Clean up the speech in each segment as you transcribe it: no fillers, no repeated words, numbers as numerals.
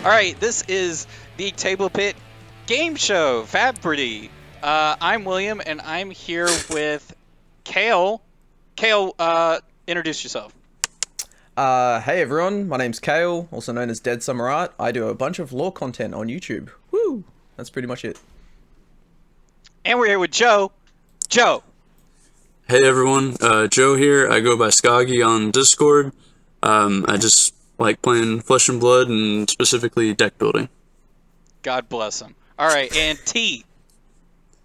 All right, this is the Table Pit game show, FaBardy. I'm William, and I'm here with Kale. Kale, introduce yourself. Hey everyone, my name's Kale, also known as DeadSummerArt. I do a bunch of lore content on YouTube. Woo! That's pretty much it. And we're here with Joe. Joe. Hey everyone, Joe here. I go by Skauggy on Discord. I just like playing Flesh and Blood and specifically deck building. God bless him. All right, and T.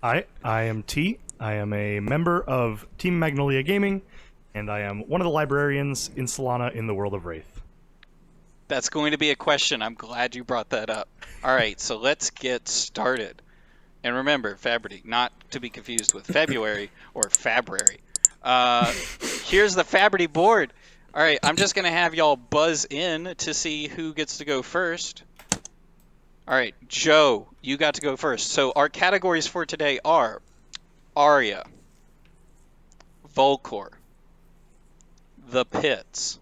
I am T. I am a member of Team Magnolia Gaming, and I am one of the librarians in Solana in the World of Wraith. That's going to be a question. I'm glad you brought that up. All right, so let's get started. And remember, FaBardy, not to be confused with February or Fabrary. Here's the FaBardy board. All right, I'm just going to have y'all buzz in to see who gets to go first. All right, Joe, you got to go first. So our categories for today are Aria, Volcor, The Pits,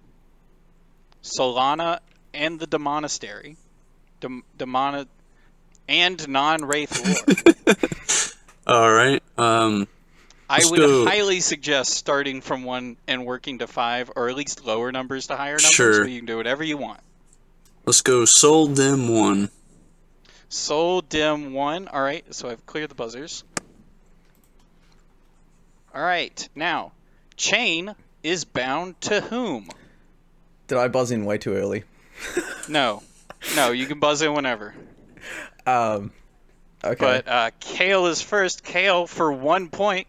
Solana and the Demonastery, and non-Wraith lore. All right. I would highly suggest starting from 1 and working to 5, or at least lower numbers to higher numbers, Sure. so you can do whatever you want. Let's go Soul Dim 1. Soul Dim 1. All right, so I've cleared the buzzers. All right, now, Chain is bound to whom? Did I buzz in way too early? No, you can buzz in whenever. Okay. But Kale is first. Kale for 1 point.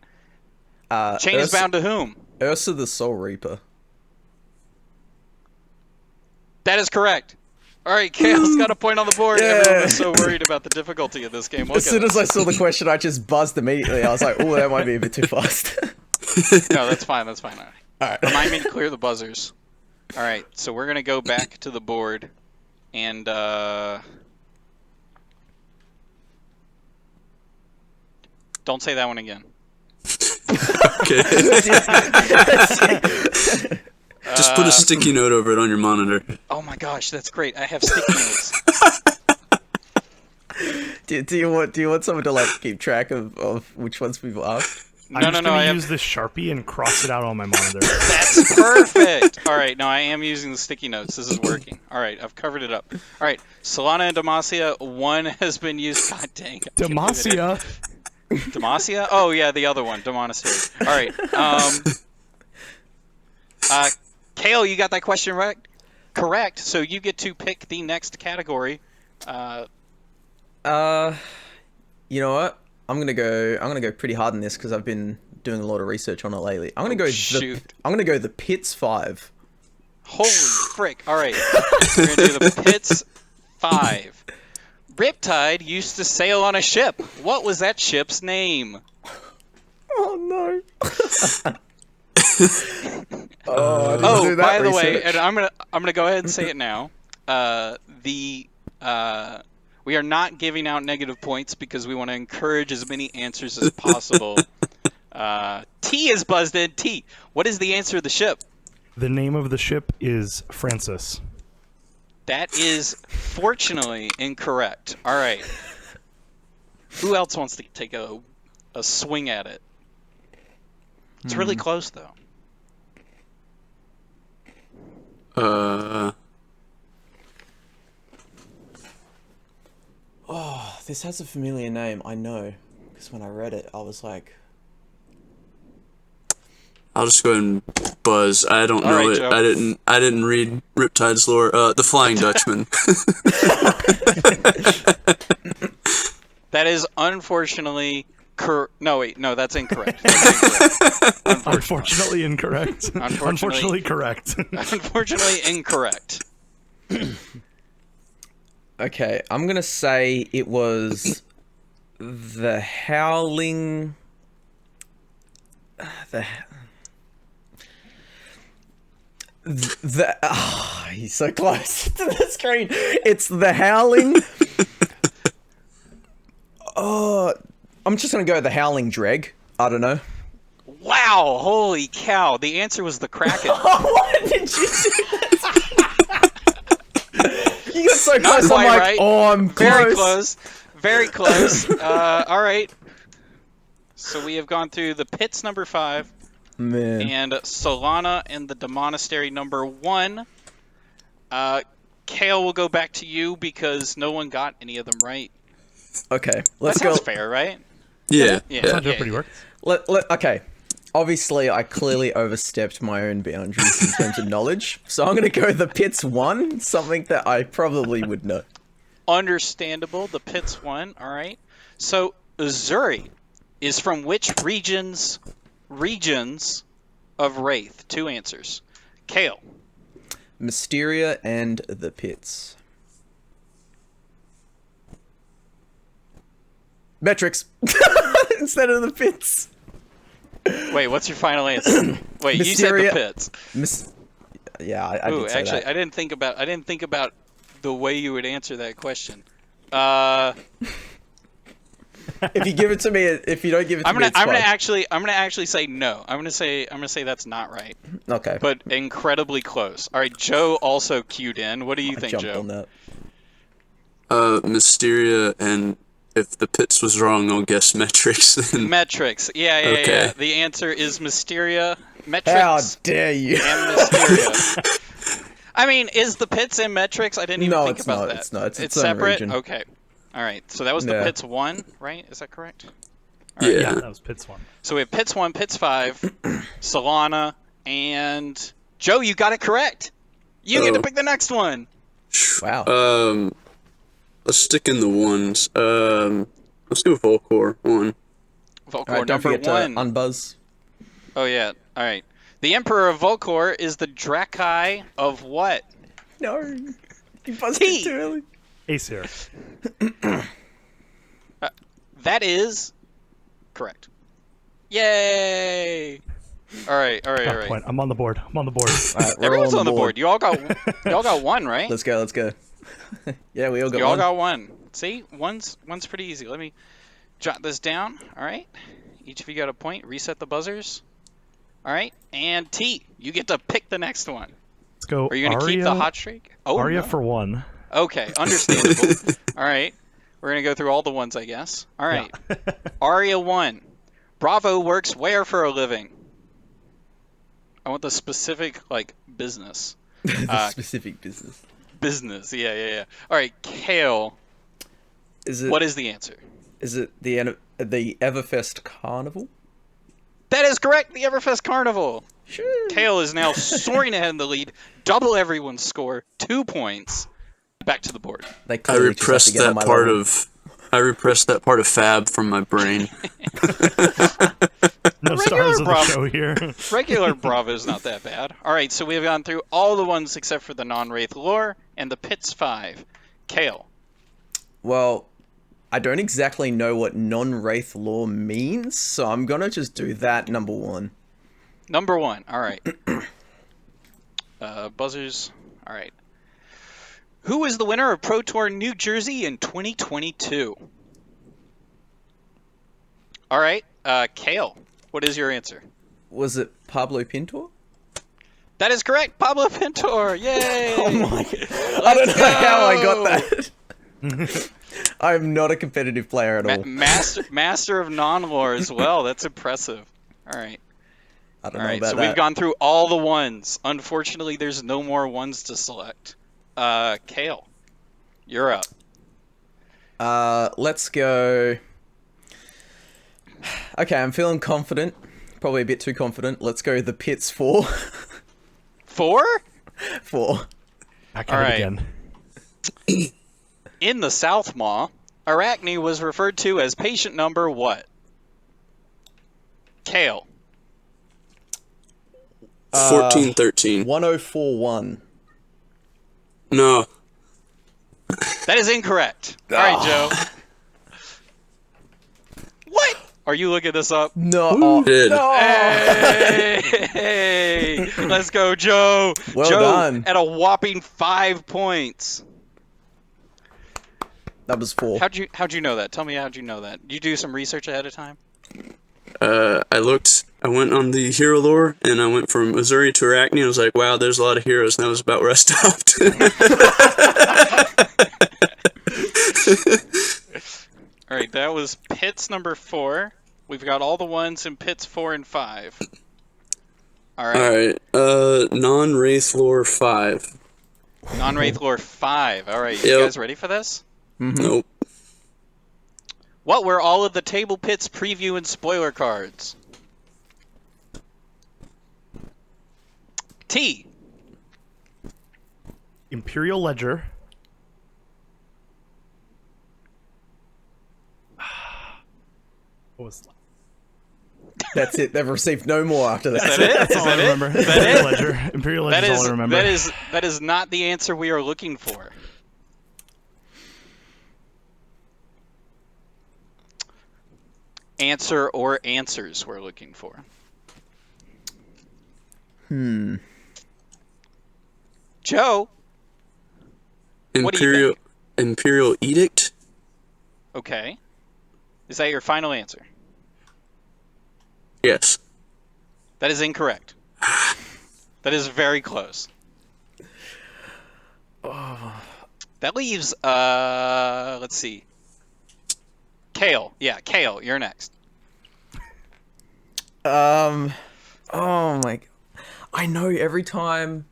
Chain is bound to whom? Ursa the Soul Reaper. That is correct. All right, Kale's got a point on the board. Yeah. Everyone was so worried about the difficulty of this game. As soon as I saw the question, I just buzzed immediately. I was like, oh, that might be a bit too fast. No, that's fine. That's fine. All right. Remind me to clear the buzzers. All right, so we're going to go back to the board. And, don't say that one again. Okay. Just put a sticky note over it on your monitor. Oh my gosh, that's great. I have sticky notes. Do you want someone to like keep track of which ones people asked? I'm just going to use this Sharpie and cross it out on my monitor. That's perfect. All right, no, I am using the sticky notes. This is working. All right, I've covered it up. All right, Solana and Demacia, 1 has been used. God dang. Demacia. Demacia? Oh yeah, the other one, Demonastery. All right. Kale, you got that question right? Correct. So you get to pick the next category. You know what? I'm gonna go pretty hard in this because I've been doing a lot of research on it lately. I'm gonna go the Pits 5. Holy frick! All right, we're gonna do the Pits 5. Riptide used to sail on a ship. What was that ship's name? Oh no! By the way, and I'm gonna go ahead and say it now. We are not giving out negative points because we want to encourage as many answers as possible. T is buzzed in. T, what is the answer of the ship? The name of the ship is Francis. That is fortunately incorrect. All right. Who else wants to take a swing at it? It's really close, though. Oh, this has a familiar name. I know, because when I read it, I was like, I'll just go ahead and buzz. I don't know right, it. Joe. I didn't read Riptide's lore. The Flying Dutchman. That is unfortunately no, wait, no, that's incorrect. That's incorrect. Unfortunately incorrect. Unfortunately correct. Unfortunately incorrect. okay, I'm gonna say it was the Howling. He's so close to the screen. It's the Howling. Oh, I'm just gonna go the Howling Dreg. I don't know. Wow! Holy cow! The answer was the Kraken. Why did you do that? You got so Not close. I'm quite like, right. oh, I'm Very close. close. Very close. All right. So we have gone through the Pits number 5 Man. and Solana and the Demonastery number 1. Kale will go back to you because no one got any of them right. Okay, let's That go. sounds fair, right? Yeah. Yeah. Jeopardy works. Okay. Obviously, I clearly overstepped my own boundaries in terms of knowledge, so I'm gonna go the Pits 1, something that I probably would know. Understandable. The Pits 1. All right. So Uzuri is from which regions of Wraith? 2 answers. Kale. Mysteria and the Pits. Metrics instead of the Pits. Wait, what's your final answer? Wait, you said the Mysteria- Pits. Yeah, I Ooh, did say actually, that. I didn't think about the way you would answer that question. If you give it to me, if you don't give it to I'm me, gonna it's I'm gonna fine. actually say no. I'm gonna say that's not right, Okay. but incredibly close. All right, Joe also cued in. What do you I think, jumped Joe? on that. Mysteria, and if the Pits was wrong, I'll guess Metrics. Then Metrics. Yeah. Okay. The answer is Mysteria, How Metrics, dare you? and Mysteria. I mean, is the Pits in Metrics? I didn't even No, think it's about not, that. it's not, it's its own separate. region. Okay. All right. So that was the Yeah. Pits 1, right? Is that correct? yeah. Yeah, that was Pit's one. So we have Pits 1, Pits 5, Solana, and Joe, you got it correct. You get to Oh. pick the next one. Wow. Let's stick in the ones. Let's go Volcor 1. Volcor All right, don't number forget to 1. unbuzz. Oh yeah. All right. The Emperor of Volcor is the Drakai of what? No, you buzzed T. it too early. Aesir. That is correct. Yay! All right. Point. I'm on the board. I'm on the board. All right, we're Everyone's all on the board. You all got one, right? Let's go. Yeah, we all got You all one. got one. See, one's pretty easy. Let me jot this down. All right. Each of you got a point. Reset the buzzers. All right. And T, you get to pick the next one. Let's go. Are you gonna keep the hot streak? Oh, Arya no. for 1. Okay, understandable. All right. We're going to go through all the ones, I guess. All right. Arya 1. Bravo works where for a living? I want the specific, business. The specific business. Business, yeah. All right, Kale, Is it? what is the answer? Is it the Everfest Carnival? That is correct, the Everfest Carnival. Sure. Kale is now soaring ahead in the lead. Double everyone's score. 2 points. Back to the board. They I clearly just have to repressed get on that my part level. of. I repressed that part of Fab from my brain. No stars of the Bravo. show here. Regular Bravo's not that bad. All right, so we have gone through all the ones except for the non-Wraith lore and the Pits 5. Kale. Well, I don't exactly know what non-Wraith lore means, so I'm gonna just do that number 1. Number 1. All right. Buzzers. All right. Who was the winner of Pro Tour New Jersey in 2022? All right. Kale, what is your answer? Was it Pablo Pintor? That is correct. Pablo Pintor. Yay. Oh my god. I don't know how I got that. I'm not a competitive player at all. Master of non-lore as well. That's impressive. All right. I don't All know right. about So that. we've gone through all the ones. Unfortunately, there's no more ones to select. Kale, you're up. Let's go. Okay, I'm feeling confident. Probably a bit too confident. Let's go the Pits 4. 4? 4. Back at All it right. again. In the South Maw, Arachne was referred to as patient number what? Kale. 1413. 1041. No. That is incorrect. All right, Joe. What? Are you looking this up? No. did? No. Hey, let's go, Joe. Well Joe done. at a whopping 5 points. That was 4. How'd you know that? Tell me how'd you know that? You do some research ahead of time? I looked I went on the hero lore, and I went from Missouri to Arachne. I was like, wow, there's a lot of heroes, and that was about where I stopped. All right, that was Pits number 4. We've got all the ones in Pits 4 and 5. All right. Non-Wraith lore 5. Non-Wraith lore 5. All right, you guys ready for this? Nope. What were all of the Table Pits preview and spoiler cards? T. Imperial Ledger. What was that? That's it. They've received no more after that. Is that it? That's Is all that I it? remember. Is that Imperial it? Ledger. Imperial Ledger is all I remember. That is not the answer we are looking for. Answer or answers we're looking for. Joe, what do you think? Imperial Edict? Okay. Is that your final answer? Yes. That is incorrect. That is very close. That leaves, let's see. Kale. Yeah, Kale, you're next. Oh my... I know every time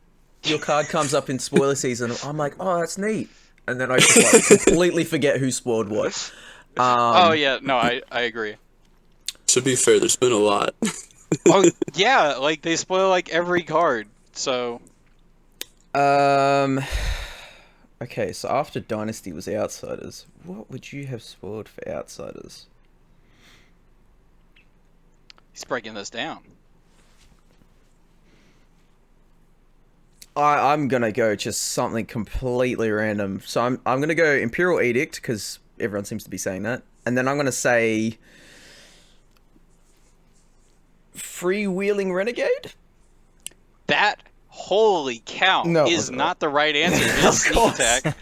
your card comes up in spoiler season, I'm like, oh, that's neat. And then I just like, completely forget who spoiled what. Oh, yeah, no, I agree. To be fair, there's been a lot. Oh, yeah, like, they spoil, like, every card, so... Okay, so after Dynasty was Outsiders, what would you have spoiled for Outsiders? He's breaking this down. I'm gonna go just something completely random. So I'm gonna go Imperial Edict, because everyone seems to be saying that. And then I'm gonna say... Freewheeling Renegade? That, holy cow, is not the right answer. It is Sneak Attack.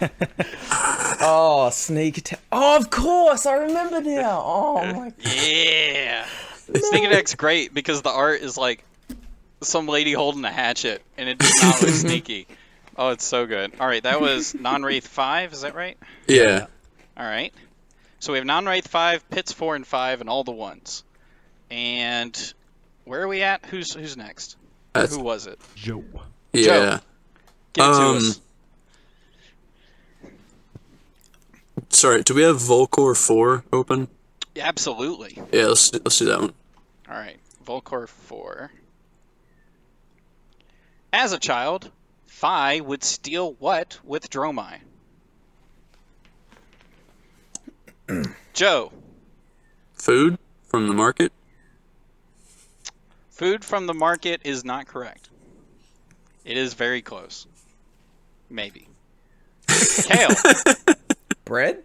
Oh, Sneak Attack. Oh, of course! I remember now! Oh, my God. Yeah! Sneak Attack's great, because the art is like some lady holding a hatchet, and it does not look sneaky. Oh, it's so good. Alright, that was Non-Wraith 5, is that right? Yeah. Alright. So we have Non-Wraith 5, Pits 4 and 5, and all the ones. And where are we at? Who's next? Who was it? Joe. Yeah. Joe. Give it to us. Sorry, do we have Volcor 4 open? Yeah, absolutely. Yeah, let's do that one. Alright, Volcor 4. As a child, Phi would steal what with Dromai? Joe. Food from the market? Food from the market is not correct. It is very close. Maybe. Kale. Bread?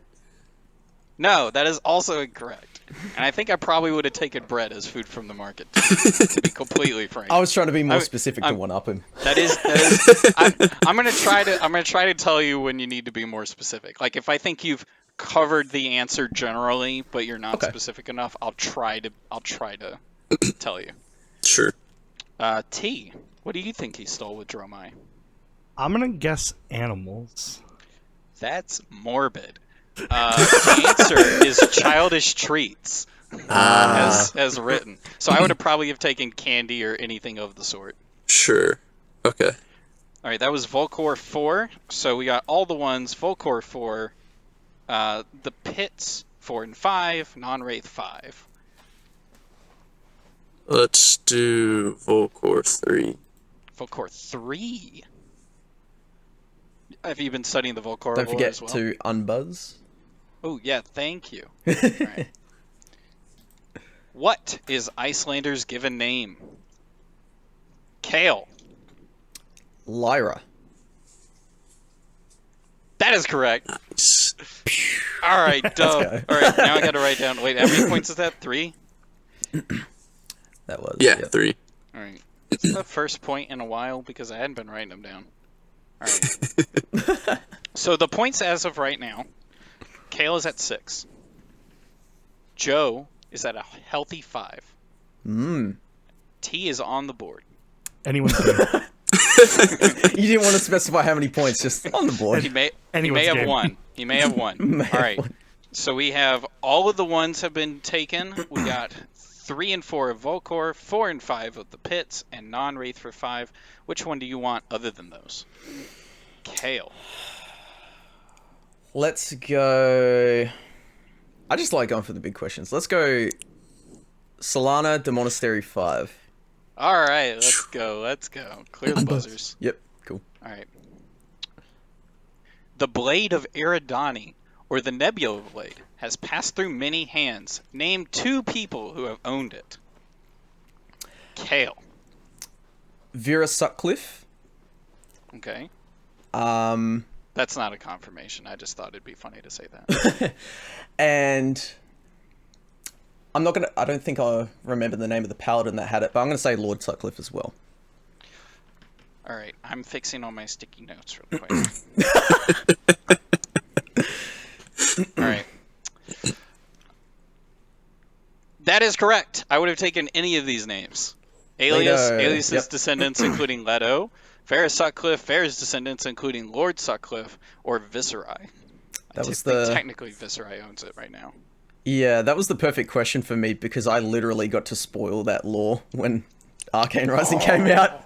No, that is also incorrect. And I think I probably would have taken bread as food from the market, to be completely frank. I was trying to be more specific to one up him. That is I'm gonna try to tell you when you need to be more specific. Like if I think you've covered the answer generally, but you're not specific enough, I'll try to tell you. Sure. T, what do you think he stole with Dromai? I'm gonna guess animals. That's morbid. The answer is childish treats, as written. So I would have probably have taken candy or anything of the sort. Sure. Okay. All right, that was Volcor 4. So we got all the ones. Volcor 4, the Pits 4 and 5, Non-Wraith 5. Let's do Volcor 3. Volcor 3. Have you been studying the Volcor Don't lore forget as well? to unbuzz. Oh, yeah, thank you. All right. What is Icelander's given name? Kale. Lyra. That is correct. Nice. All right, dub. All right, now I got to write down. Wait, how many points is that? 3? That was. Yeah, 3. All right. It's the first point in a while because I hadn't been writing them down. All right. So the points as of right now, Kale is at 6. Joe is at a healthy 5. T is on the board. Anyone's game. You didn't want to specify how many points, just on the board. He may Anyone's have game. won. He may have won. May All have right. won. So we have all of the ones have been taken. We got 3 and 4 of Volcor, 4 and 5 of the Pits, and non-Wraith for 5. Which one do you want other than those? Kale. Let's go... I just like going for the big questions. Let's go Solana de Monastery 5. All right, let's go. Let's go. Clear the buzzers. Yep, cool. All right. The Blade of Eridani, or the Nebula Blade, has passed through many hands. Name 2 people who have owned it. Kale. Vera Sutcliffe. Okay. Um... That's not a confirmation. I just thought it'd be funny to say that. And I don't think I remember the name of the paladin that had it, but I'm gonna say Lord Sutcliffe as well. All right, I'm fixing all my sticky notes real quick. All right. That is correct. I would have taken any of these names. Alias's Yep. descendants, including Leto. Ferris Sutcliffe, Ferris descendants, including Lord Sutcliffe, or Viserai. Technically, Viserai owns it right now. Yeah, that was the perfect question for me because I literally got to spoil that lore when Arcane Rising came out.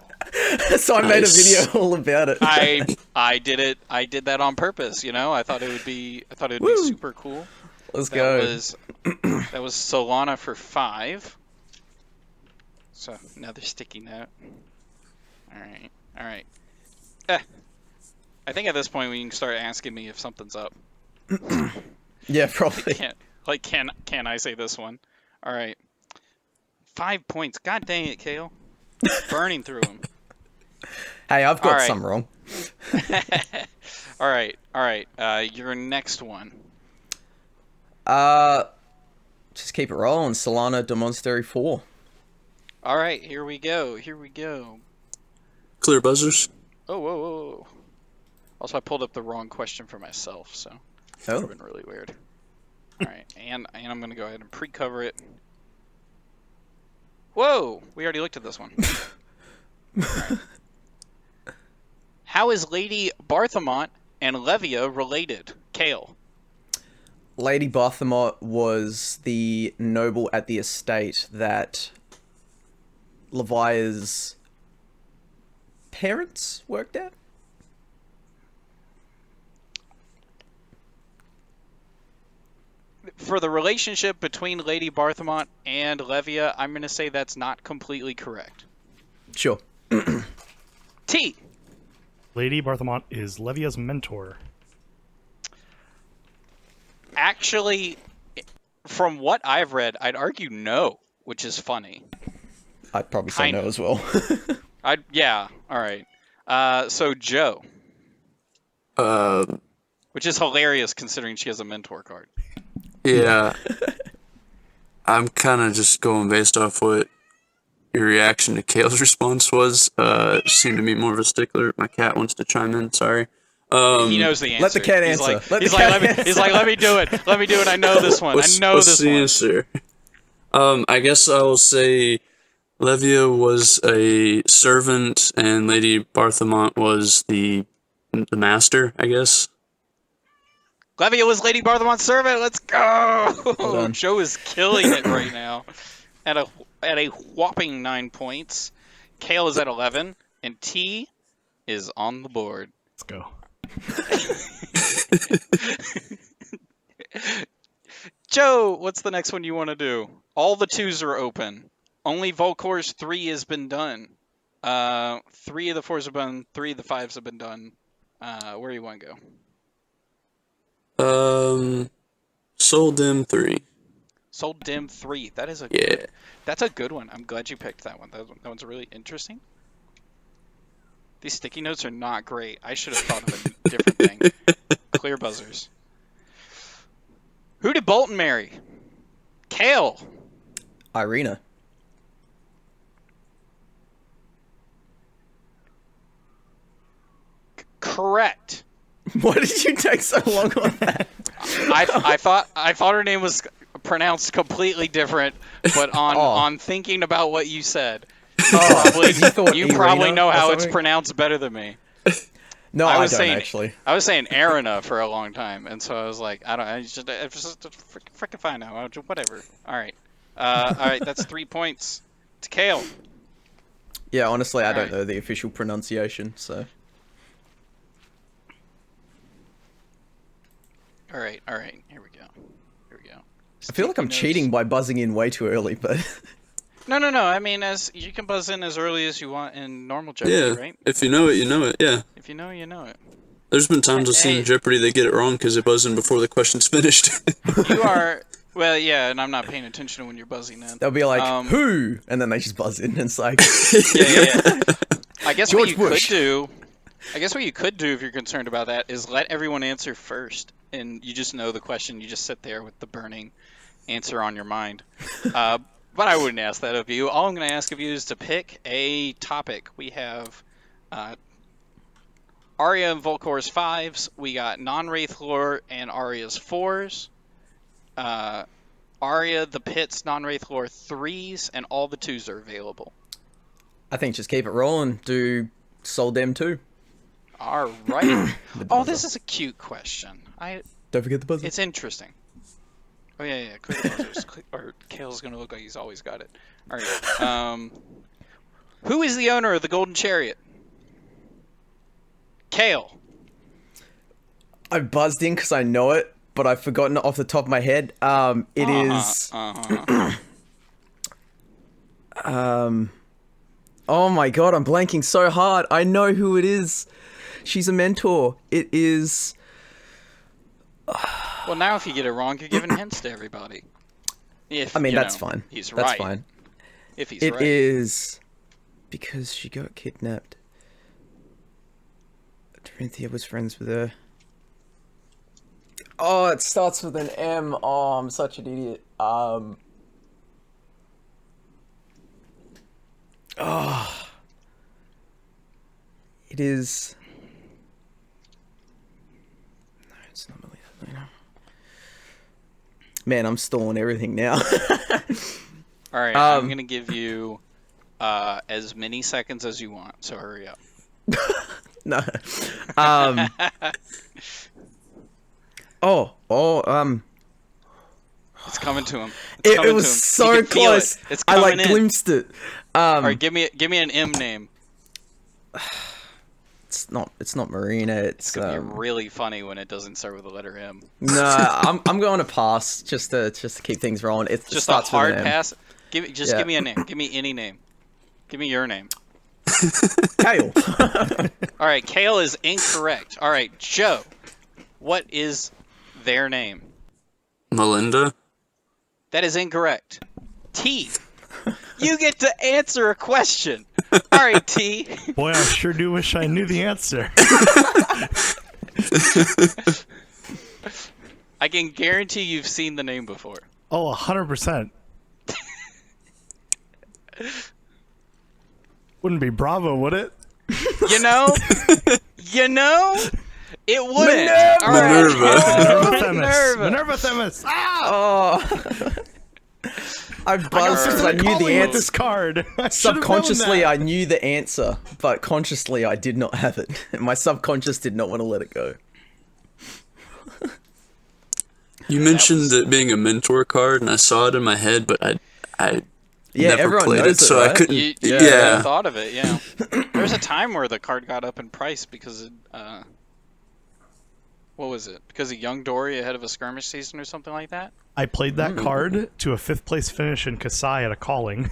So I made a video all about it. I did it. I did that on purpose. You know, I thought it would be super cool. Let's go. That was Solana for 5. So another sticky note. All right. I think at this point we can start asking me if something's up. Yeah, probably. Can I say this one? All right. 5 points. God dang it, Kale. Burning through them. Hey, I've got All right. some wrong. All right. Your next one. Just keep it rolling. Solana de Monastery 4. All right, here we go. Clear buzzers. Oh, whoa. Also, I pulled up the wrong question for myself, so that would have been really weird. All right, and I'm going to go ahead and pre-cover it. Whoa, we already looked at this one. All right. How is Lady Barthamont and Levia related? Kale. Lady Barthamont was the noble at the estate that Levia's parents worked at? For the relationship between Lady Barthamont and Levia, I'm going to say that's not completely correct. Sure. T. Lady Barthamont is Levia's mentor. Actually, from what I've read, I'd argue no, which is funny. I'd probably say Kinda. no as well. Yeah, all right. So Joe, which is hilarious considering she has a mentor card. Yeah. I'm kind of just going based off what your reaction to Kale's response was. Seemed to be more of a stickler. My cat wants to chime in. Sorry. He knows the answer. Let the cat He's answer. like, he's like, let me do it. Let me do it. I know this one. What's this the one. answer? I guess I will say Levia was a servant and Lady Barthamont was the master, I guess. Levia was Lady Barthamont's servant. Let's go. done. Joe is killing it right now. At a whopping 9 points. Kale is at 11, and T is on the board. Let's go. Joe, what's the next one you want to do? All the 2s are open. Only Volcor's 3 has been done. 3 of the 4s have been, 3 of the 5s have been done. Where do you want to go? Soul Dim 3. Soul Dim 3. That is that's a good one. I'm glad you picked that one. That one's really interesting. These sticky notes are not great. I should have thought of a different thing. Clear buzzers. Who did Bolton marry? Kale. Irina. Correct. Why did you take so long on that? I thought her name was pronounced completely different, but on thinking about what you said, You probably know how it's pronounced better than me. No, I don't actually. I was saying Arena for a long time, and so I was like, I just freaking fine now. Whatever. All right. That's 3 points to Kale. Yeah, honestly, I don't know the official pronunciation, so. All right. Here we go. I feel like I'm cheating by buzzing in way too early, but. No. I mean, as you can buzz in as early as you want in normal Jeopardy, right? If you know it, you know it. Yeah. If you know, you know it. There's been times I've seen Jeopardy they get it wrong because they buzz in before the question's finished. You are. Well, yeah, and I'm not paying attention when you're buzzing in. They'll be like, who? And then they just buzz in, and it's like... yeah. I guess George what Bush. you could do if you're concerned about that is let everyone answer first, and you just know the question. You just sit there with the burning answer on your mind. But I wouldn't ask that of you. All I'm going to ask of you is to pick a topic. We have Arya and Volkor's 5s. We got non-Wraith lore and Arya's 4s. Arya, the Pits, non-Wraith lore 3s, and all the 2s are available. I think just keep it rolling. Do Soul Dem 2. All right. Oh, this is a cute question. Don't forget the buzzer. It's interesting. Oh, yeah. Click the buzzers. Or Kale's going to look like he's always got it. All right. Who is the owner of the Golden Chariot? Kale. I buzzed in because I know it, but I've forgotten it off the top of my head. It is... Oh my god, I'm blanking so hard. I know who it is. She's a mentor. It is... Well, now if you get it wrong, you're giving hints to everybody. If, I mean, that's fine. He's right. That's fine. If he's right. It is... Because she got kidnapped. Dorinthia was friends with her. Oh, it starts with an M. Oh, I'm such an idiot. It is... No, it's not Melina. Man, I'm stalling everything now. All right, I'm going to give you as many seconds as you want, so hurry up. No. It's coming to him. It was so close. It's I coming in. glimpsed it. All right, give me an M name. It's not Marina. It's gonna be really funny when it doesn't start with the letter M. No, I'm going to pass just to keep things rolling. It just starts a hard with an M. pass. Give me a name. Give me any name. Give me your name. Kale. All right, Kale is incorrect. All right, Joe, what is their name? Melinda. That is incorrect. T. You get to answer a question. All right, T. Boy, I sure do wish I knew the answer. I can guarantee you've seen the name before. Oh, 100%. Wouldn't be Bravo, would it? You know, it wouldn't. Minerva Themis. I buzzed because I knew the answer. This card. Subconsciously, I knew the answer, but consciously, I did not have it. My subconscious did not want to let it go. You mentioned it being a mentor card, and I saw it in my head, but I never played it, so right? I couldn't. You never thought of it, yeah. There was a time where the card got up in price because of, what was it? Because of Young Dory ahead of a skirmish season or something like that? I played that card to a 5th place finish in Kasai at a calling.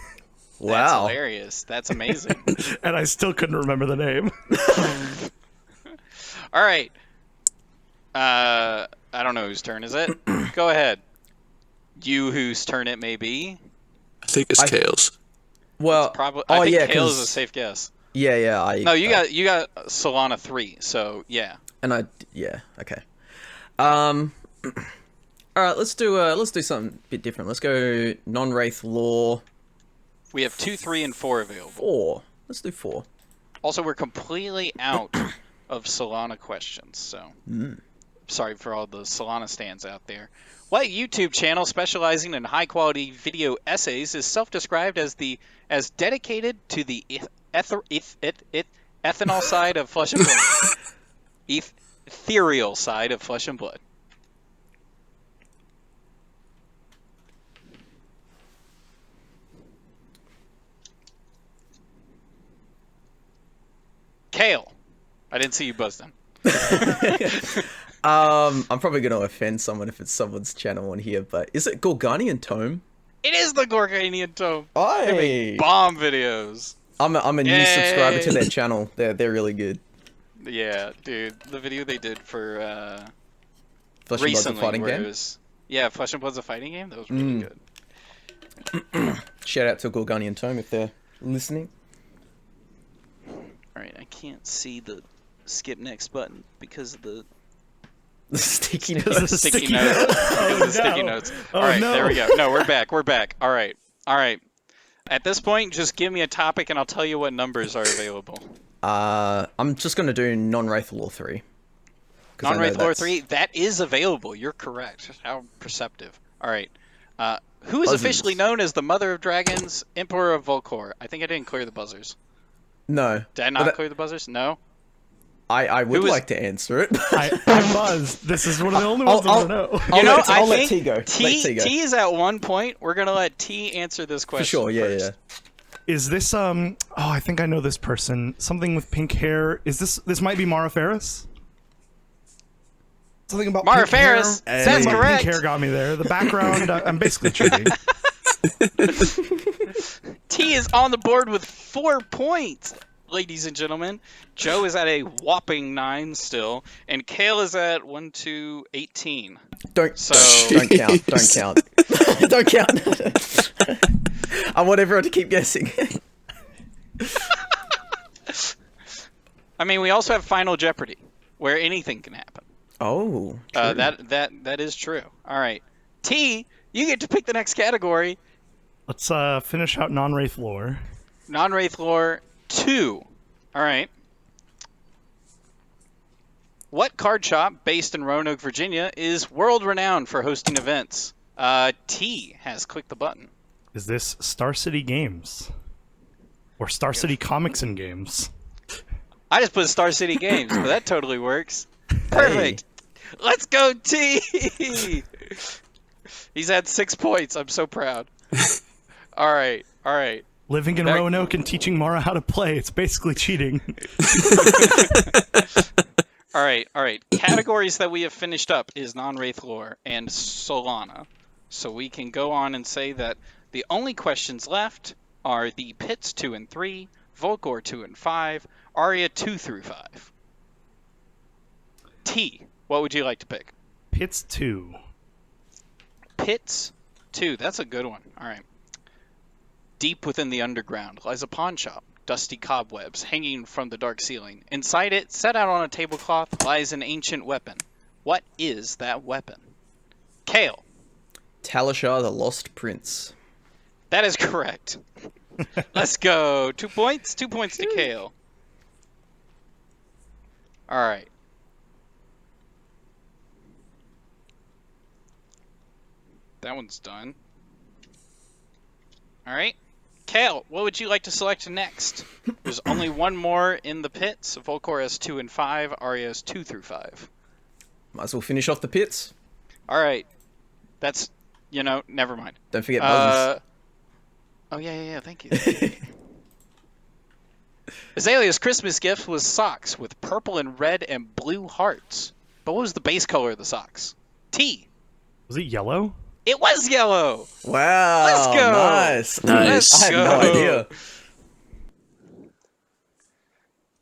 Wow. That's hilarious. That's amazing. And I still couldn't remember the name. All right. I don't know whose turn is it. Go ahead. You whose turn it may be. I think it's Kale's. Well, I think Kale is a safe guess. Yeah. No, you got Solana 3, so yeah. And okay. All right, let's do something a bit different. Let's go non-Wraith lore. We have 2, 3, and 4 available. 4. Let's do 4. Also, we're completely out of Solana questions, so sorry for all the Solana stands out there. What YouTube channel specializing in high-quality video essays is self-described as dedicated to the ethanol side of Flesh and Blood? Ethereal side of Flesh and Blood. Kale. I didn't see you buzz in. I'm probably going to offend someone if it's someone's channel on here, but is it Gorganian Tome? It is the Gorganian Tome. Aye. They make bomb videos. I'm a new subscriber to their channel. They're really good. Yeah, dude. The video they did for Flesh and Blood's a recently, fighting where game. it was Flesh and Blood's a fighting game. That was really good. Shout out to Gorganian Tome if they're listening. All right, I can't see the skip next button because of the The sticky notes. sticky notes. Because of the sticky notes. All right, there we go. No, we're back. We're back. All right. At this point, just give me a topic and I'll tell you what numbers are available. I'm just gonna do non-Wraith Lore 3. Non-Wraith Lore 3, that is available. You're correct. How perceptive. All right. Who is Buzzers. officially known as the Mother of Dragons, Emperor of Volcor? I think I didn't clear the buzzers. No. Did I not clear the buzzers? No? I would Who is- like to answer it. I buzzed. This is one of the only ones I know. I'll let I T think go. Let T go. T is at one point. We're going to let T answer this question For sure, yeah, first. yeah. Is this oh, I think I know this person. Something with pink hair. Is this might be Mara Ferris? Something about Mara pink hair. Ferris. That's Something about correct. Pink hair got me there. The background, I'm basically cheating. T is on the board with 4 points, ladies and gentlemen. Joe is at a whopping 9 still, and Kale is at 18. Don't So- don't count. Don't count. Don't count. I want everyone to keep guessing. I mean, we also have Final Jeopardy, where anything can happen. Oh. True. That is true. All right, T, you get to pick the next category. Let's finish out non-Wraith lore. Non-Wraith Lore 2. All right. What card shop based in Roanoke, Virginia, is world-renowned for hosting events? T has clicked the button. Is this Star City Games? Or Star City Comics and Games? I just put Star City Games, but that totally works. Perfect. Let's go, T! He's had 6 points. I'm so proud. All right. Living in Roanoke and teaching Mara how to play. It's basically cheating. All right. Categories that we have finished up is non-Wraith Lore and Solana. So we can go on and say that the only questions left are the Pits 2 and 3, Volcor 2 and 5, Aria 2 through 5. T, what would you like to pick? Pits 2. Pits 2, that's a good one. All right. Deep within the underground lies a pawn shop, dusty cobwebs hanging from the dark ceiling. Inside it, set out on a tablecloth, lies an ancient weapon. What is that weapon? Kale. Talishar the Lost Prince. That is correct. Let's go. 2 points. 2 points to Kale. All right. That one's done. All right. Kale, what would you like to select next? There's only one more in the pits. Volcor has 2 and 5. Aria has 2 through 5. Might as well finish off the pits. All right. That's, never mind. Don't forget buzzers. Oh, yeah. Thank you. Azalea's Christmas gift was socks with purple and red and blue hearts. But what was the base color of the socks? T. Was it yellow? It was yellow. Wow. Let's go. Nice. Nice. I had no idea.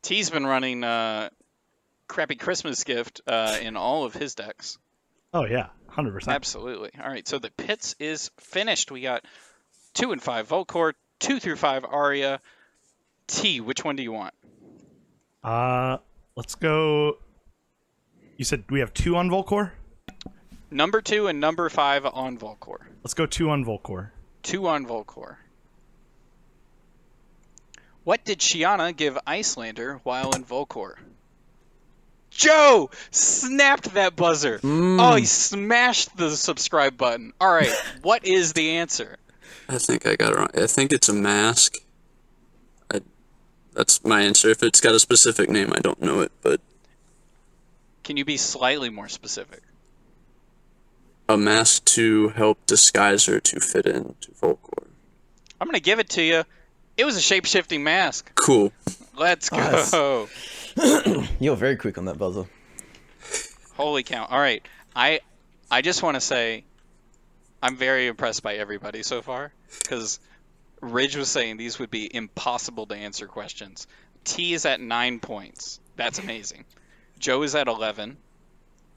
T's been running crappy Christmas gift in all of his decks. Oh, yeah. 100%. Absolutely. All right, so the pits is finished. We got 2 and 5 Volcor, 2 through 5 Aria. T, which one do you want? Let's go. You said we have 2 on Volcor? Number 2 and number 5 on Volcor. Let's go 2 on Volcor. 2 on Volcor. What did Shiana give Icelander while in Volcor? Joe snapped that buzzer. Oh, he smashed the subscribe button. All right, what is the answer? I think I got it wrong. I think it's a mask. That's my answer. If it's got a specific name, I don't know it, but Can you be slightly more specific? a mask to help disguise her to fit into Volcor. I'm going to give it to you. It was a shape-shifting mask. Cool. Let's Nice. go. You're very quick on that buzzer. Holy cow. All right. I just want to say I'm very impressed by everybody so far because Ridge was saying these would be impossible to answer questions. T is at 9 points. That's amazing. Joe is at 11.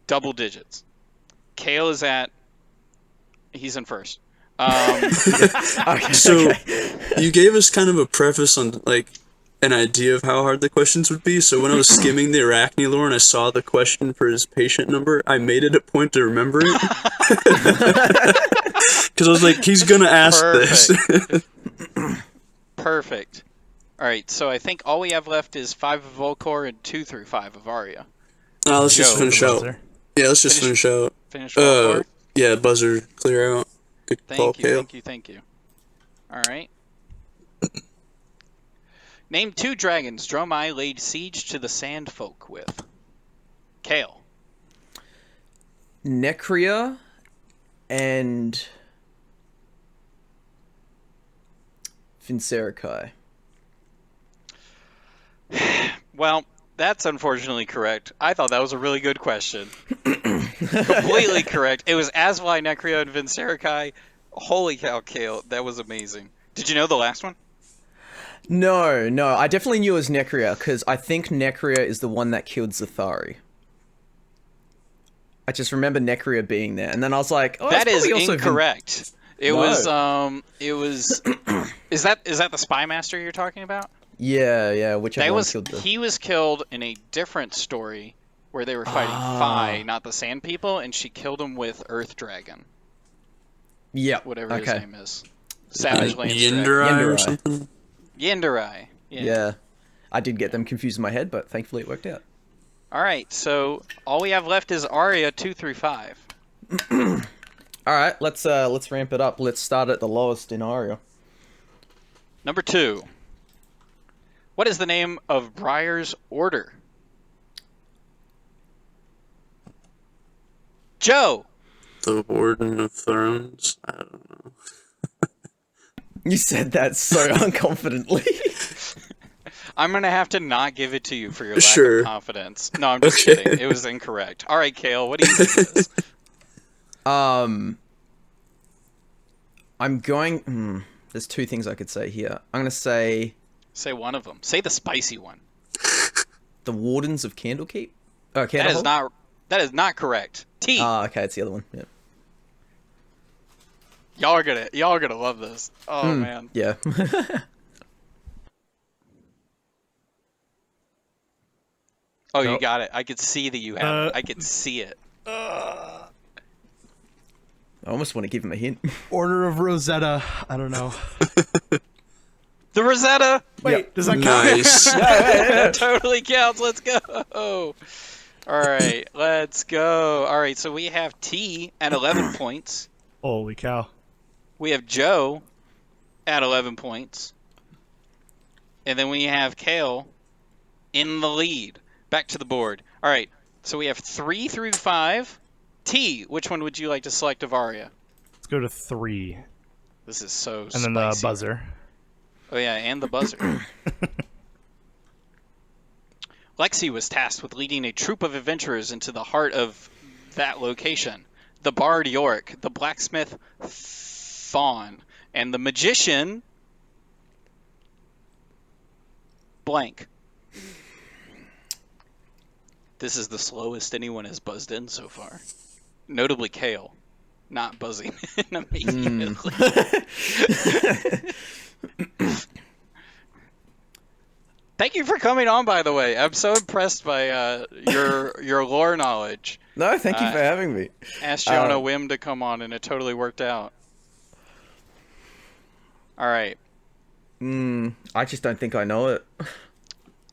Double digits. Kale is at... He's in first. Okay, So okay. you gave us kind of a preface on like an idea of how hard the questions would be. So when I was skimming the Arachne lore and I saw the question for his patient number, I made it a point to remember it. Because I was like, he's gonna ask this. Perfect. All right, so I think all we have left is 5 of Volcor and 2 through 5 of Aria. Let's just Joe, finish out. Buzzer. Yeah, let's just finish out. Finish Volcor. Yeah, buzzer clear out. Good call, Thank you, Kale. thank you, thank you. All right. Name 2 dragons Dromai laid siege to the Sand Folk with. Kale. Necria and Vincerikai. Well, that's unfortunately correct. I thought that was a really good question. Completely correct. It was Asvai, Necria, and Vincerikai. Holy cow, Kale. That was amazing. Did you know the last one? No, I definitely knew it was Necria, because I think Necria is the one that killed Zathari. I just remember Necria being there, and then I was like, oh, That that's is probably also incorrect. It No. was is that the Spy Master you're talking about? Yeah, whichever That one was killed the... he was killed in a different story where they were fighting Fi, not the Sand People, and she killed him with Earth Dragon, Yeah, whatever his okay. name is. Savage Lands Dragon. Yindarai or Yindarai. something? Yindarai. Yeah. I did get them confused in my head, but thankfully it worked out. All right, so all we have left is Aria 2 through 5. All right, let's ramp it up. Let's start at the lowest in Aria. Number 2. What is the name of Briar's order? Joe. The Warden of Thrones? I don't know. You said that so unconfidently. I'm going to have to not give it to you for your lack Sure. of confidence. No, I'm just Okay. kidding. It was incorrect. All right, Kale, what do you think it is? I'm going... there's 2 things I could say here. I'm going to say Say one of them. Say the spicy one. the Wardens of Candlekeep. Oh, That is Candlehold? that is not correct. T. Okay, it's the other one. Yeah. Y'all are gonna love this. Oh man. Yeah. Oh, you Nope. got it. I could see that you have it. I could see it. I almost want to give him a hint. Order of Rosetta. I don't know. The Rosetta. Wait, does that count? Nice. That totally counts. Let's go. All right, let's go. All right, so we have T at 11 points. Holy cow. We have Joe at 11 points. And then we have Kale in the lead. Back to the board. All right, so we have 3 through 5. T, which one would you like to select of Aria? Let's go to 3. This is so And then the spicy. buzzer. Oh yeah, and the buzzer. Lexi was tasked with leading a troop of adventurers into the heart of that location. The Bard York, the blacksmith Fawn, and the magician blank. This is the slowest anyone has buzzed in so far. Notably Kale, not buzzing in immediately. Thank you for coming on, by the way. I'm so impressed by your lore knowledge. No, thank you for having me. Asked you on a whim to come on, and it totally worked out. All right. I just don't think I know it.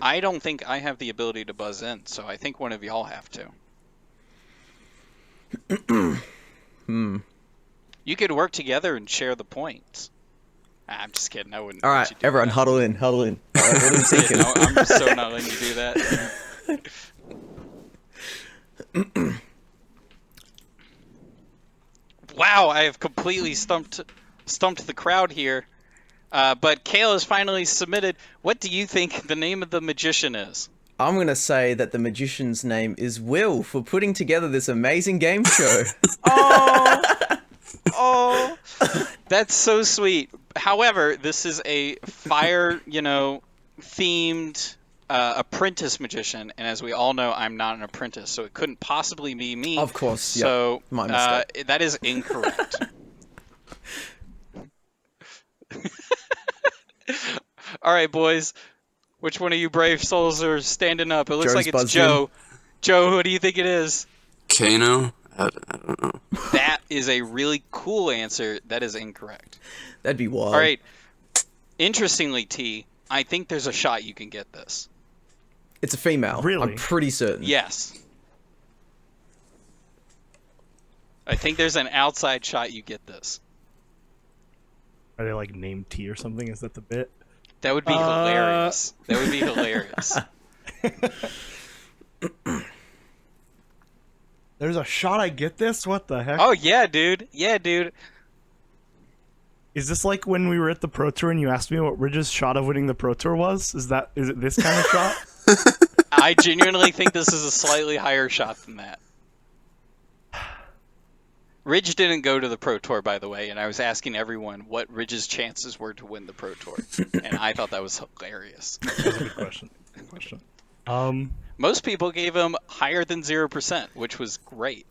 I don't think I have the ability to buzz in, so I think one of y'all have to. You could work together and share the points. I'm just kidding. I wouldn't. All let right, you do everyone, that. huddle in. All right, what are we thinking? No, I'm so not letting you do that. Wow, I have completely stumped the crowd here. But Kale has finally submitted. What do you think the name of the magician is? I'm going to say that the magician's name is Will for putting together this amazing game show. Oh, that's so sweet. However, this is a fire, themed apprentice magician, and as we all know, I'm not an apprentice, so it couldn't possibly be me. Of course, so my mistake. that is incorrect. All right, boys. Which one of you brave souls are standing up? It looks Joe's like it's buzzed Joe. in. Joe, who do you think it is? Kano? I don't know. That is a really cool answer. That is incorrect. That'd be wild. All right. Interestingly, T, I think there's a shot you can get this. It's a female. Really? I'm pretty certain. Yes. I think there's an outside shot you get this. Are they like named T or something? Is that the bit? That would be hilarious. That would be hilarious. There's a shot I get this? What the heck? Oh, yeah, dude. Yeah, dude. Is this like when we were at the Pro Tour and you asked me what Ridge's shot of winning the Pro Tour was? Is it this kind of shot? I genuinely think this is a slightly higher shot than that. Ridge didn't go to the Pro Tour, by the way, and I was asking everyone what Ridge's chances were to win the Pro Tour, and I thought that was hilarious. That's a good question. Good question. Most people gave him higher than 0%, which was great.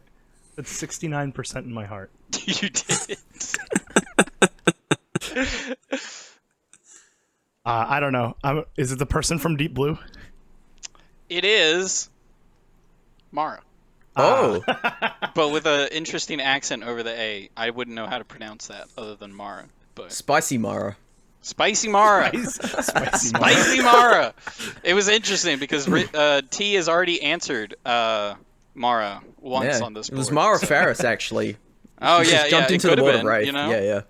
It's 69% in my heart. You did. I don't know. Is it the person from Deep Blue? It is Mara. Oh. But with an interesting accent over the A. I wouldn't know how to pronounce that other than Mara. But Spicy Mara. Spicy Mara. Spicy Mara. It was interesting because T has already answered Mara once on this board. It was Mara so. Ferris, actually. Oh, She just jumped into the world of Wraith. Yeah.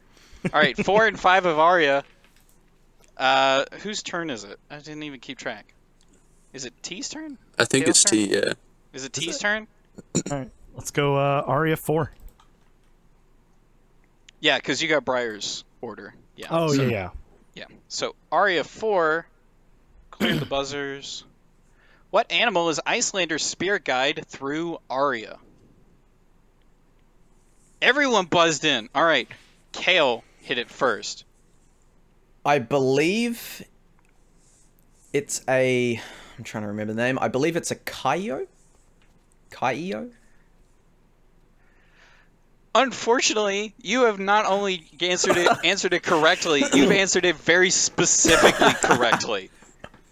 All right, 4 and 5 of Arya. Whose turn is it? I didn't even keep track. Is it T's turn? I think Kale's it's turn? T, yeah. Is it T's turn? All right, let's go Arya 4. Yeah, because you got Briar's order. Yeah. Oh, so, yeah. Yeah. So Arya 4, clear the buzzers. What animal is Icelander's spirit guide through Arya? Everyone buzzed in. All right. Kale hit it first. I believe it's a... I'm trying to remember the name. I believe it's a Kaio? Kaio? Unfortunately, you have not only answered it correctly, you've answered it very specifically correctly.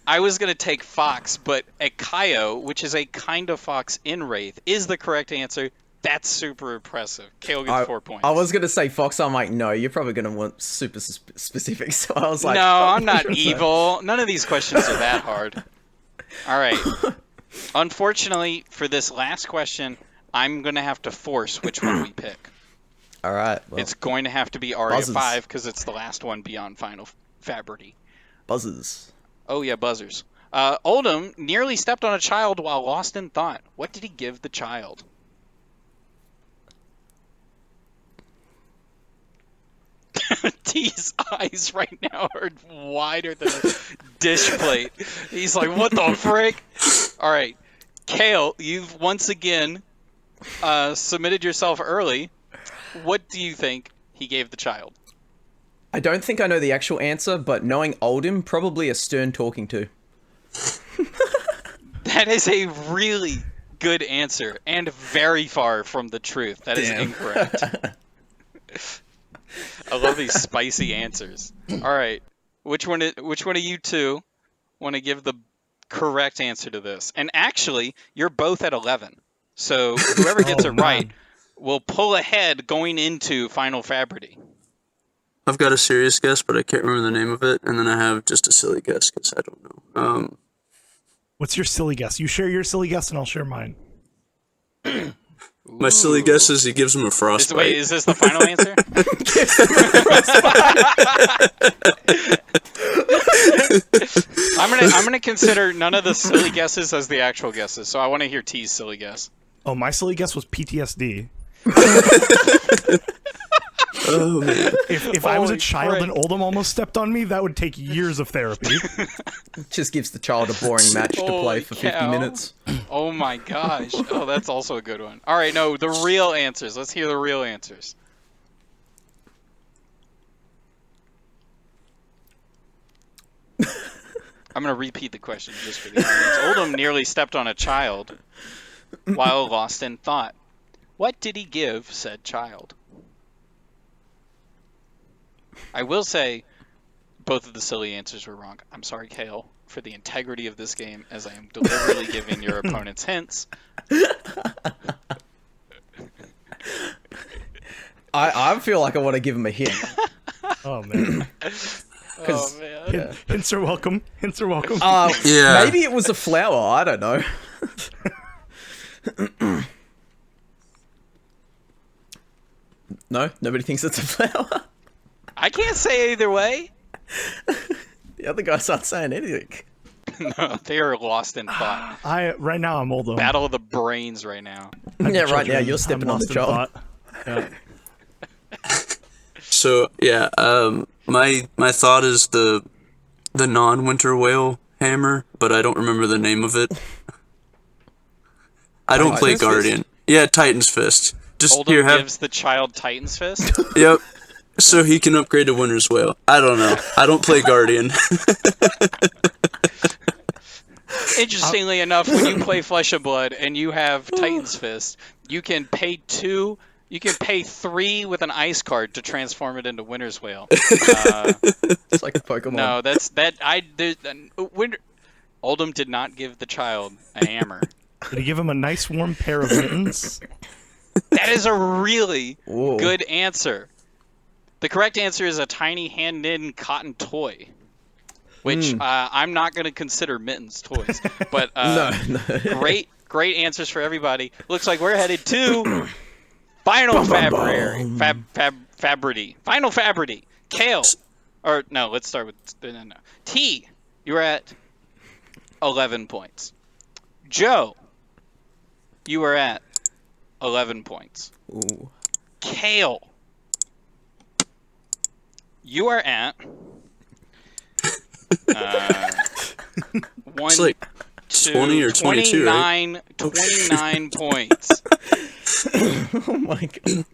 I was going to take fox, but a Kaio, which is a kind of fox in Wraith, is the correct answer. That's super impressive. Kale gets 4 points. I was going to say fox. I'm like, no, you're probably going to want super specific. So I was like... No, I'm not evil. None of these questions are that hard. All right. Unfortunately, for this last question, I'm going to have to force which one we pick. All right. Well, It's going to have to be Arya buzzers. 5 because it's the last one beyond Final FaBardy. buzzers. Oh, yeah, buzzers. Oldham nearly stepped on a child while lost in thought. What did he give the child? T's eyes right now are wider than a dish plate. He's like, what the frick? All right. Kale, you've once again submitted yourself early. What do you think he gave the child? I don't think I know the actual answer, but knowing Oldham, probably a stern talking to. That is a really good answer and very far from the truth. That is incorrect. I love these spicy answers. All right, which one of you two want to give the correct answer to this? And actually, you're both at 11, so whoever gets it right will pull ahead going into Final FaBardy. I've got a serious guess, but I can't remember the name of it, and then I have just a silly guess because I don't know. What's your silly guess? You share your silly guess, and I'll share mine. My silly guess is he gives him a frostbite. Wait, is this the final answer? I'm gonna consider none of the silly guesses as the actual guesses, so I want to hear T's silly guess. Oh, my silly guess was PTSD. Oh, man. If I was a Holy child frick. and Oldham almost stepped on me, that would take years of therapy. Just gives the child a boring match to play Holy for 50 cow. minutes. Oh my gosh. Oh, that's also a good one. All right, no, the real answers. Let's hear the real answers. I'm going to repeat the question just for the audience. Oldham nearly stepped on a child while lost in thought. What did he give said child? I will say both of the silly answers were wrong. I'm sorry, Kale, for the integrity of this game, as I am deliberately giving your opponents hints. I feel like I want to give him a hint. Oh, man. Oh, man. Hints are welcome. Hints are welcome. Yeah. Maybe it was a flower. I don't know. No, nobody thinks it's a flower. I can't say either way. The other guys aren't saying anything. No, they are lost in thought. Right now I'm Oldham. Battle of the brains right now. Yeah, right now Children, you're stepping I'm on the lost in child. thought. Yeah. So yeah, my thought is the non-winter whale hammer, but I don't remember the name of it. I don't play Titan's Fist? Guardian. Yeah, Titan's Fist. Just Oldham here, have gives the child Titan's Fist. yep. So he can upgrade to Winter's Whale. I don't know. I don't play Guardian. Interestingly enough, when you play Flesh of Blood and you have Titan's Fist, you can pay 3 with an ice card to transform it into Winter's Whale. It's like a Pokemon. No, Oldham did not give the child a hammer. Did he give him a nice warm pair of mittens? That is a really Whoa. good answer. The correct answer is a tiny hand-knit cotton toy, which I'm not going to consider mittens toys. But No. great answers for everybody. Looks like we're headed to Final FaBardy. Final FaBardy. Kale. Or, no, let's start with... No. T, you were at 11 points. Joe, you were at 11 points. Ooh. Kale, you are at... It's like 20 or 22, right? 29 points. Oh my god.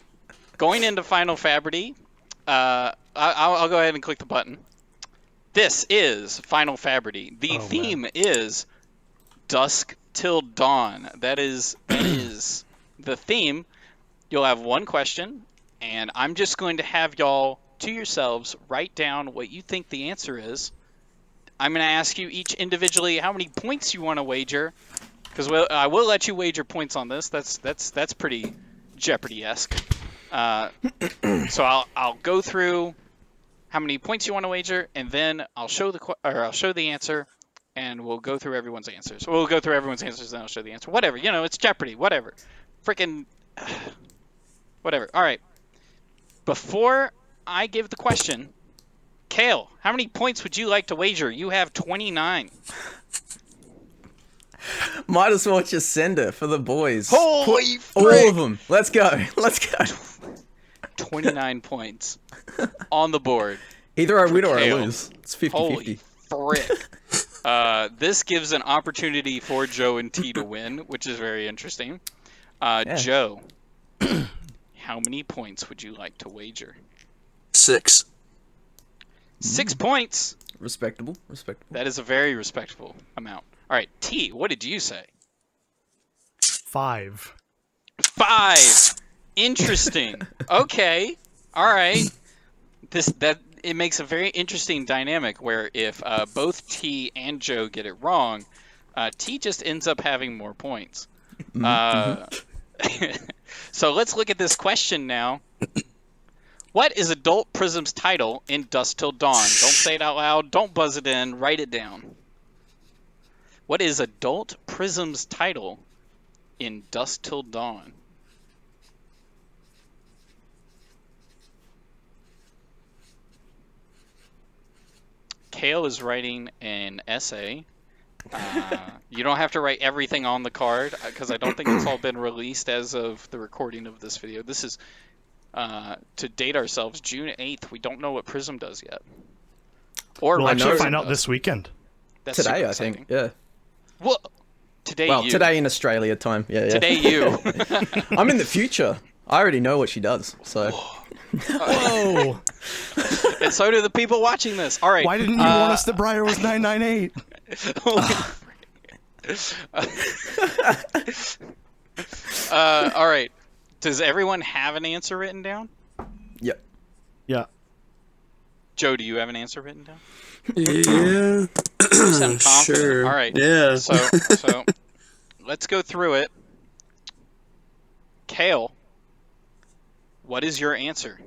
Going into Final FaBardy, I'll go ahead and click the button. This is Final FaBardy. The theme is Dusk Till Dawn. That is the theme. You'll have one question, and I'm just going to have y'all, to yourselves, write down what you think the answer is. I'm going to ask you each individually how many points you want to wager, because I will let you wager points on this. That's pretty Jeopardy-esque. So I'll go through how many points you want to wager, and then I'll show the answer, and we'll go through everyone's answers. We'll go through everyone's answers, then I'll show the answer. Whatever, it's Jeopardy. Whatever, freaking whatever. All right. Before I give the question, Kale, how many points would you like to wager? You have 29. Might as well just send it for the boys. Holy All frick! of them. Let's go. Let's go. 29 points on the board. Either I win or I Kale. lose. It's 50-50. Holy frick. This gives an opportunity for Joe and T to win, which is very interesting. Joe, how many points would you like to wager? 6. 6 points. Respectable. That is a very respectable amount. All right, T, what did you say? 5. 5. Interesting. Okay. All right. It makes a very interesting dynamic where if both T and Joe get it wrong, T just ends up having more points. So let's look at this question now. What is Adult Prism's title in Dusk Till Dawn? Don't say it out loud. Don't buzz it in. Write it down. What is Adult Prism's title in Dusk Till Dawn? Kale is writing an essay. You don't have to write everything on the card because I don't think it's all been released as of the recording of this video. This is, to date ourselves, June 8th. We don't know what Prism does yet. Or We'll what actually Prism find out does. this weekend. That's Today, super I exciting. think. Yeah. Well, today Well, you. today in Australia time. Yeah, yeah. Today you. I'm in the future. I already know what she does. So. Whoa! And so do the people watching this. All right. Why didn't you warn us that Briar was 998? All right. Does everyone have an answer written down? Yep. Yeah. Joe, do you have an answer written down? Yeah. You sound confident. Sure. All right. Yeah. So let's go through it. Kale, what is your answer?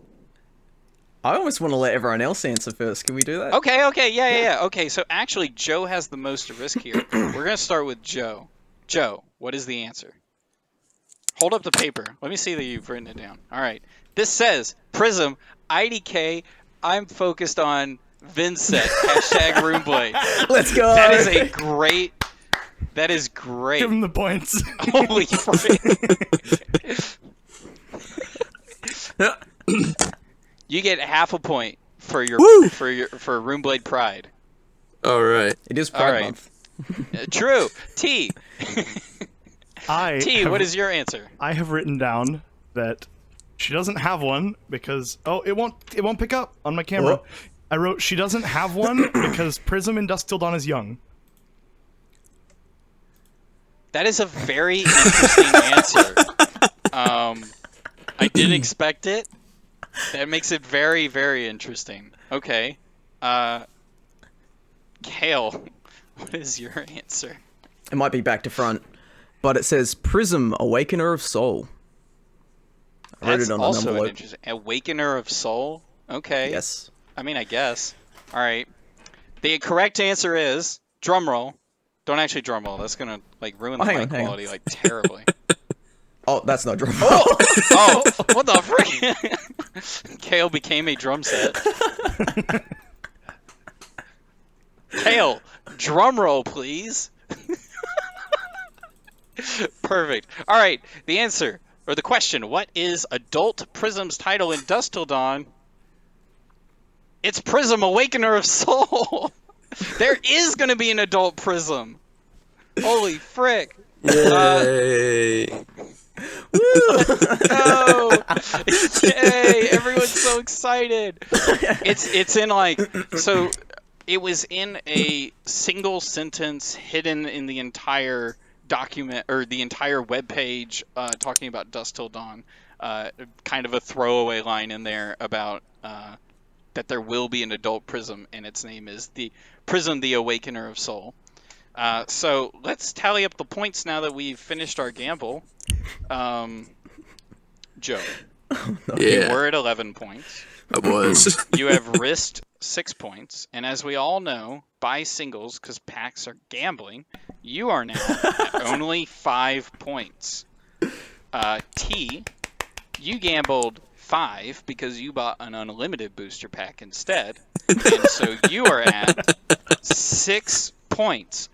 I almost want to let everyone else answer first. Can we do that? Okay, yeah. Okay, so actually, Joe has the most to risk here. We're going to start with Joe. Joe, what is the answer? Hold up the paper. Let me see that you've written it down. All right. This says, Prism, IDK, I'm focused on Vincent, hashtag Roomblade. Let's go. That is a great... That is great. Give him the points. Holy frick. You get half a point for your Woo! for Roomblade Pride. All right. It is All Pride right. Month. True. T. I What is your answer? I have written down that she doesn't have one because it won't pick up on my camera. What? I wrote she doesn't have one because Prism in Dusk Till Dawn is young. That is a very interesting answer. I didn't expect it. That makes it very, very interesting. Okay. Kale, what is your answer? It might be back to front, but it says Prism, Awakener of Soul. I wrote That's it on also an an envelope. interesting Awakener of Soul. Okay. Yes. I mean, I guess. All right. The correct answer is drum roll. Don't actually drum roll. That's gonna ruin the hang mic on. quality terribly. Oh, that's not drum. Oh, what the frick? Kale became a drum set. Kale, drum roll, please. Perfect. All right, the answer, or the question, what is Adult Prism's title in Dusk Till Dawn? It's Prism, Awakener of Soul. There is going to be an Adult Prism. Holy frick. Yay. No! Yay! Everyone's so excited. It's in so it was in a single sentence hidden in the entire document or the entire web page talking about Dusk Till Dawn. Kind of a throwaway line in there about that there will be an Adult Prism, and its name is the Prism, the Awakener of Soul. So let's tally up the points now that we've finished our gamble. Joe, you Yeah, were at 11 points. I was. You have risked 6 points. And as we all know, by singles, because packs are gambling, you are now at only 5 points. T, you gambled 5 because you bought an unlimited booster pack instead. And so you are at 6 points,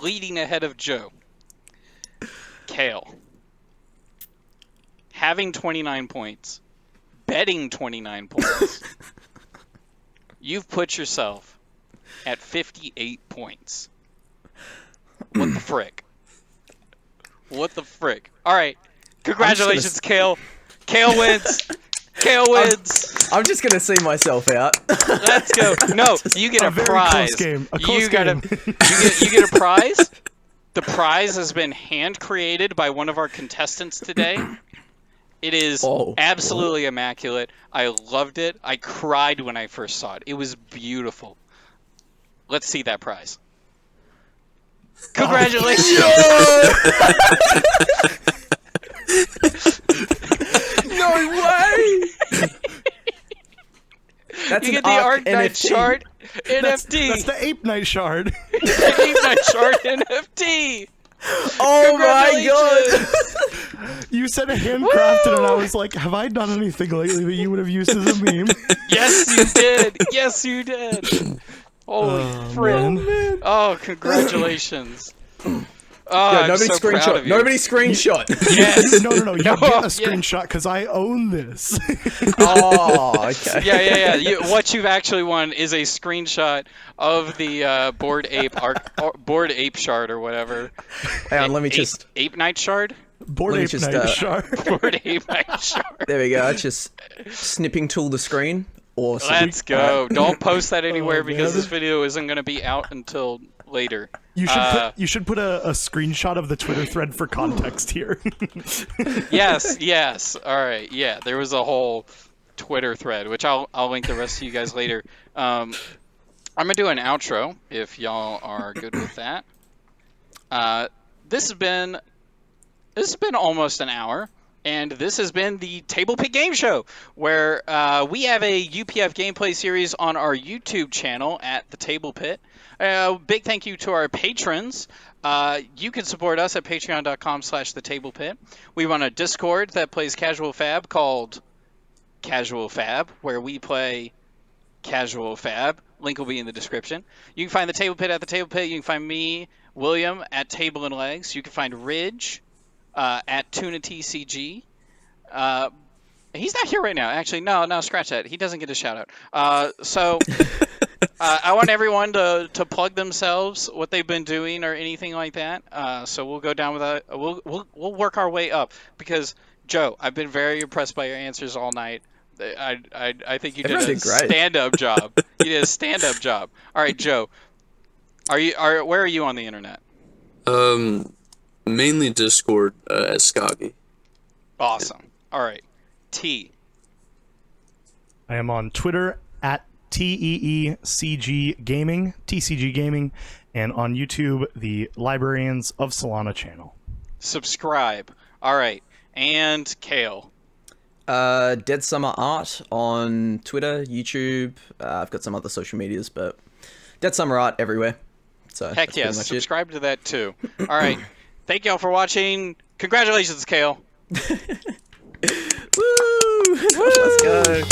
leading ahead of Joe. Kale, having 29 points, betting 29 points, you've put yourself at 58 points. What the frick? What the frick? All right. Congratulations, Kale. Kale wins. Kale wins. I'm just gonna see myself out. Let's go. No, you get a very prize. close game. A close You got game. you get a prize. The prize has been hand created by one of our contestants today. It is absolutely immaculate. I loved it. I cried when I first saw it. It was beautiful. Let's see that prize. Congratulations! No way! That's You an get the Arc Knight NFT. Shard NFT. That's the Ape Knight shard. Game Night Shard NFT. Oh my god! You said handcrafted, and I was like, have I done anything lately that you would have used as a meme? Yes, you did. Yes, you did. Holy frick. Man. Oh, congratulations. Oh, Yo, I'm nobody so proud screenshot. of you. Nobody screenshot. Yes. No. You No, get a yeah. screenshot because I own this. Oh, okay. Yeah. What you've actually won is a screenshot of the Bored Ape shard or whatever. Hang on, let me just. Ape Night Shard? Bored Let me Ape just, Night Shard. Bored Ape Night Shard. There we go. Just snipping tool the screen. Awesome. Let's go. Don't post that anywhere because man. this video isn't going to be out until later. You should put a screenshot of the Twitter thread for context here. Yes. All right. Yeah, there was a whole Twitter thread, which I'll link the rest of you guys later. I'm gonna do an outro if y'all are good with that. This has been almost an hour, and this has been the Table Pit Game Show, where we have a UPF gameplay series on our YouTube channel at the Table Pit. Big thank you to our patrons. You can support us at patreon.com/thetablepit. We run a Discord that plays Casual Fab called Casual Fab, where we play Casual Fab. Link will be in the description. You can find the Table Pit at the Table Pit. You can find me, William, at Table and Legs. You can find Ridge at Tuna TeeCG. He's not here right now. Actually, no, scratch that. He doesn't get a shout out. So I want everyone to plug themselves, what they've been doing or anything like that. So we'll go down with that. We'll work our way up because Joe, I've been very impressed by your answers all night. I think you did a stand-up job. You did a stand-up job. All right, Joe. Where are you on the internet? Mainly Discord as Skauggy. Awesome. All right. T. I am on Twitter at TeeCG Gaming, TeeCG Gaming, and on YouTube, the Librarians of Solana channel. Subscribe. All right. And Kale. DeadSummerArt on Twitter, YouTube. I've got some other social medias, but DeadSummerArt everywhere. So heck yes, subscribe to that too. All right. Thank y'all for watching. Congratulations, Kale. Woo! Let's go.